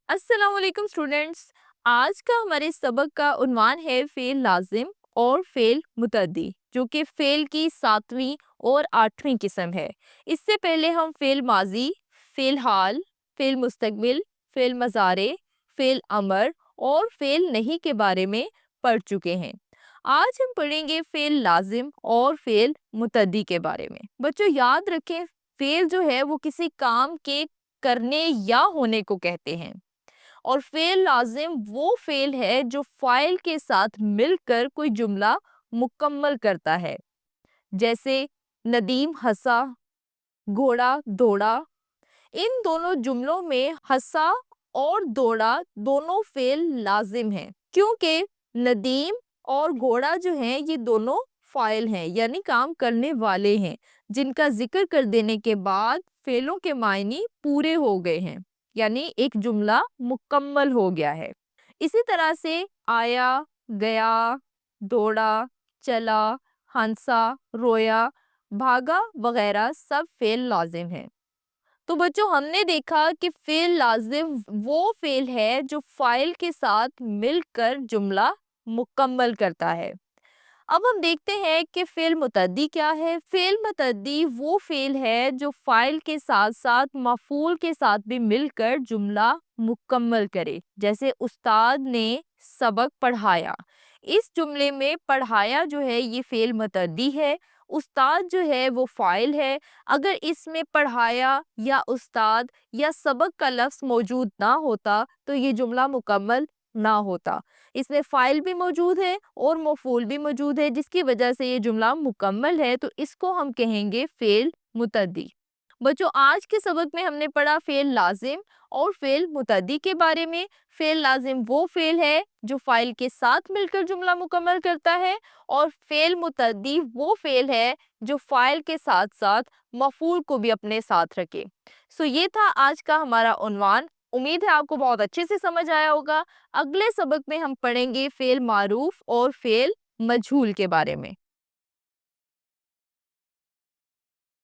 अस्सलाम वालेकुम स्टूडेंट्स। आज का हमारे सबक का उन्वान है फेल लाजिम और फेल मुतद्दी, जो कि फेल की 7वीं और 8वीं किस्म है। इससे पहले हम फेल माजी, फेल हाल, फेल मुस्तकबिल, फेल मज़ारे, फेल अमर और फेल नहीं के बारे में पढ़ चुके हैं। आज हम पढ़ेंगे फेल लाजिम और फेल मुतद्दी के बारे में। बच्चों याद रखें, फेल जो है वो किसी काम के करने या होने को कहते हैं, और फेल लाजिम वो फेल है जो फाइल के साथ मिलकर कोई जुमला मुकम्मल करता है। जैसे नदीम हंसा, घोड़ा दौड़ा। इन दोनों जुमलों में हंसा और दौड़ा दोनों फेल लाजिम हैं, क्योंकि नदीम और घोड़ा जो हैं ये दोनों फाइल हैं, यानी काम करने वाले हैं, जिनका जिक्र कर देने के बाद फेलों के मायने पूरे हो गए हैं, यानी एक जुमला मुकम्मल हो गया है। इसी तरह से आया, गया, दौड़ा, चला, हंसा, रोया, भागा वगैरह सब फेल लाजिम हैं। तो बच्चों हमने देखा कि फेल लाजिम वो फेल है जो फाइल के साथ मिलकर जुमला मुकम्मल करता है। अब हम देखते हैं कि फेल मुतद्दी क्या है। फेल मुतद्दी वो फेल है जो फाइल के साथ साथ मफूल के साथ भी मिलकर जुमला मुकम्मल करे। जैसे उस्ताद ने सबक पढ़ाया, इस जुमले में पढ़ाया जो है ये फेल मुतद्दी है, उस्ताद जो है वो फाइल है। अगर इसमें पढ़ाया या उस्ताद या सबक का लफ्ज़ मौजूद ना होता तो ये जुमला मुकम्मल ना होता। इसमें फ़ाइल भी मौजूद है और मफ़ूल भी मौजूद है, जिसकी वजह से ये जुमला मुकम्मल है, तो इसको हम कहेंगे फ़ेल मुतद्दी। बच्चों आज के सबक में हमने पढ़ा फ़ेल लाज़िम और फ़ेल मुतद्दी के बारे में। फ़ेल लाज़िम वो फ़ेल है जो फ़ाइल के साथ मिलकर जुमला मुकम्मल करता है, और फ़ेल मुतद्दी वो फ़ेल है जो फ़ाइल के साथ साथ मफ़ूल को भी अपने साथ रखे। ये था आज का हमारा उन्वान। उम्मीद है आपको बहुत अच्छे से समझ आया होगा। अगले सबक में हम पढ़ेंगे फेल मारूफ और फेल मजहूल के बारे में।